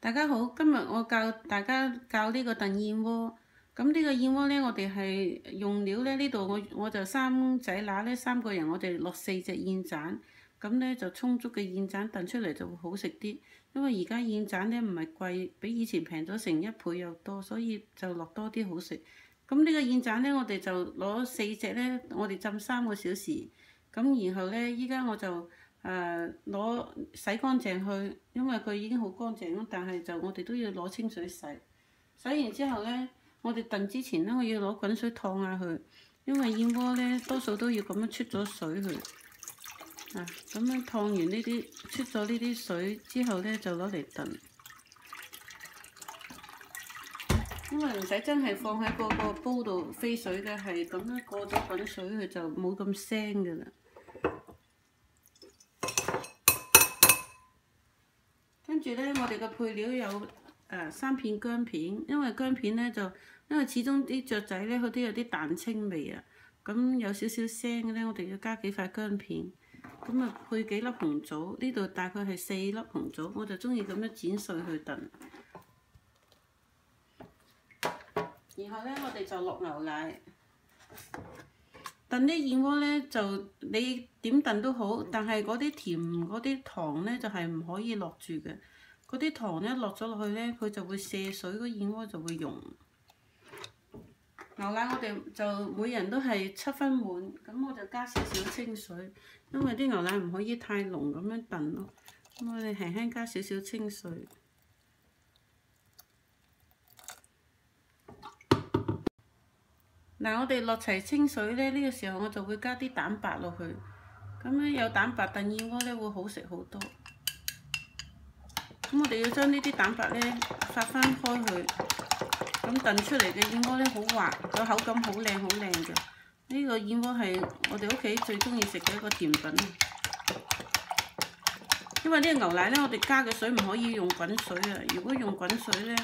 大家好，今日我教大家教呢個燉燕窩。咁呢個燕窩呢，我哋係用料呢，呢度我就三仔乸呢3個人，我哋落4隻燕盞，咁呢就充足嘅燕盞燉出嚟就會好食啲。因為而家燕盞呢唔係貴，比以前平咗成1倍又多，所以就落多啲好食。咁呢個燕盞呢，我哋就攞4隻呢，我哋浸3個小時。咁然後呢，依家我就攞洗乾淨去，因為佢已經好乾淨，但係就我哋都要攞清水洗。洗完之後呢，我哋燉之前呢，我要攞滾水燙下佢，因為燕窩呢多數都要咁樣出咗水去。咁樣燙完呢啲出咗呢啲水之後呢，就攞嚟燉。因為唔使真係放喺嗰個煲度飛水嘅，係咁樣過咗滾水佢就冇咁腥㗎啦。跟住呢，我哋嘅配料有3片薑片，因為薑片呢，因為始終啲雀仔呢，佢都有啲蛋清味啊，咁有少少腥嘅呢，我哋要加幾塊薑片，咁啊配幾粒紅棗，呢度大概係4粒紅棗，我就中意咁樣剪碎去燉。然後呢，我哋就落牛奶。燉啲燕窩呢，就你點燉都好，但係嗰啲甜嗰啲糖呢，就係唔可以落住嘅。嗰啲糖呢，落咗落去呢，佢就會瀉水，個燕窩就會溶。牛奶我哋就每人都係7分滿，咁我就加少少清水，因為啲牛奶唔可以太濃咁樣燉咯。咁我哋輕輕加少少清水。我哋落齊清水呢，呢個時候我就會加啲蛋白落去，咁樣有蛋白燉燕窩呢會好食好多。咁我哋要將呢啲蛋白呢發翻開去，咁燉出嚟嘅燕窩呢好滑，個口感好靚好靚嘅。呢個燕窩係我哋屋企最中意食嘅一個甜品。因為呢個牛奶呢，我哋加嘅水唔可以用滾水啊，如果用滾水呢，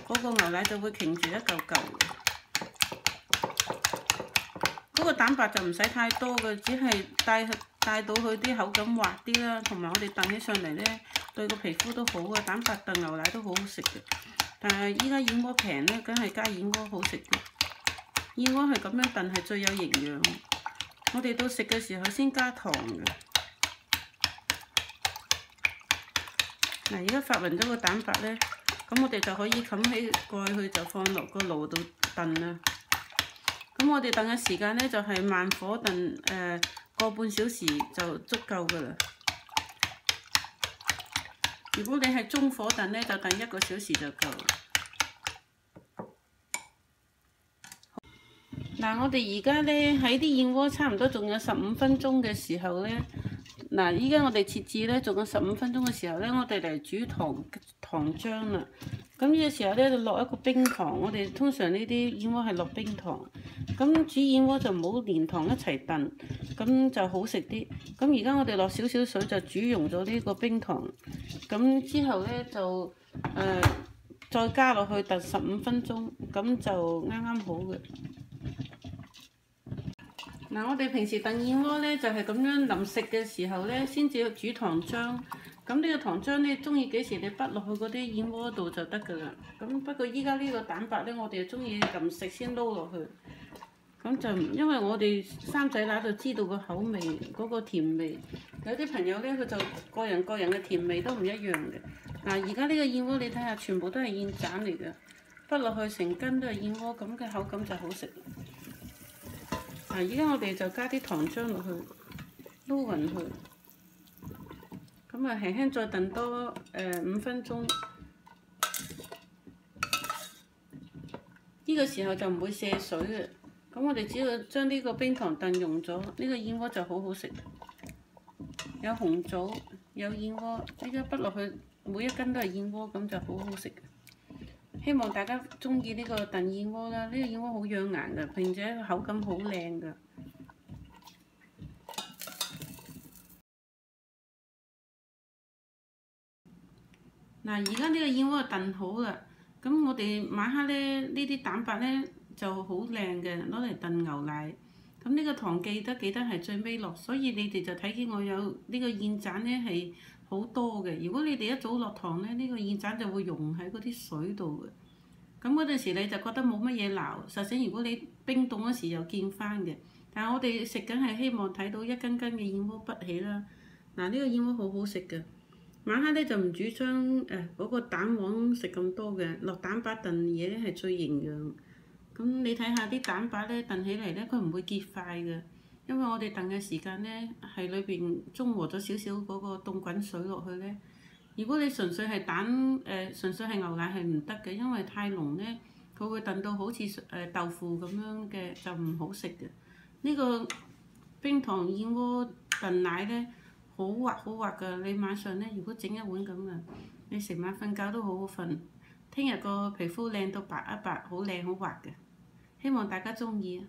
嗰個牛奶就會凝住一嚿嚿。嗰個蛋白就唔使太多嘅，只係帶到佢啲口感滑啲啦，同埋我哋燉起上嚟呢，對個皮膚都好嘅。蛋白燉牛奶都好好食嘅，但係依家燕窩平呢，梗係加燕窩好食啲。燕窩係咁樣燉係最有營養。我哋到食嘅時候先加糖嘅。而家發勻咗個蛋白呢，咁我哋就可以冚起蓋去，就放落個爐度燉啦。咁我哋燉嘅時間呢，就係慢火燉個半小時就足夠㗎啦。如果你係中火燉呢，就燉1個小時就夠。我哋而家呢，喺啲燕窩差唔多仲有15分鐘嘅時候呢，依家我哋設置呢，仲有15分鐘嘅時候呢，我哋嚟煮糖漿啦。咁呢個時候呢，就落一個冰糖，我哋通常呢啲燕窩係落冰糖。咁煮燕窩就唔好連糖一齊燉，咁就好食啲。咁而家我哋落少少水就煮溶咗呢個冰糖，咁之後呢，就再加落去燉15分鐘，咁就啱啱好嘅。我哋平時燉燕窩呢，就係咁樣臨食嘅時候呢，先至煮糖漿。咁呢個糖漿呢，中意幾時你畢落去嗰啲燕窩度就得㗎啦。咁不過依家呢個蛋白呢，我哋中意臨食先撈落去。咁就因為我哋三仔乸就知道個口味嗰個甜味。有啲朋友呢，佢就個人嘅甜味都唔一樣嘅。而家呢個燕窩你睇下，全部都係燕盞嚟嘅，畢落去成斤都係燕窩，咁嘅口感就好食。而家我哋就加啲糖漿落去，撈勻佢。咁輕輕再燉多5分鐘。呢個時候就唔會瀉水嘅。咁我哋只要將呢個冰糖燉溶咗，呢個燕窩就好好食。有紅棗，有燕窩，依家畢落去每一斤都係燕窩，咁就好好食。希望大家中意呢個燉燕窩啦，呢個燕窩好養顏㗎，並且口感好靚㗎。而家呢個燕窩燉好啦，咁我哋晚黑呢啲蛋白呢就好靚嘅，攞嚟燉牛奶。咁呢個糖記得係最尾落，所以你哋就睇見我有呢個燕盞呢係好多嘅。如果你哋一早落糖咧，呢個燕盞就會溶喺嗰啲水度嘅。咁嗰陣時你就覺得冇乜嘢鬧，實際如果你冰凍嗰時又見翻嘅。但係我哋食緊係希望睇到一斤斤嘅燕窩不起啦。嗱，呢個燕窩好好食嘅。晚黑咧就唔主張嗰個蛋黃食咁多嘅，落蛋白燉嘢咧係最營養。咁你睇下啲蛋白咧燉起嚟咧，佢唔會結塊嘅，因為我哋燉嘅時間咧係裏邊中和咗少少嗰個凍滾水落去咧。如果你純粹係純粹係牛奶係唔得嘅，因為太濃咧，佢會燉到好似豆腐咁樣嘅，就唔好食嘅。呢個冰糖燕窩燉奶咧，好滑好滑㗎。你晚上咧如果整一碗咁啊，你成晚瞓覺都好好瞓。聽日個皮膚靚到白一白，好靚好滑嘅。希望大家鍾意啊！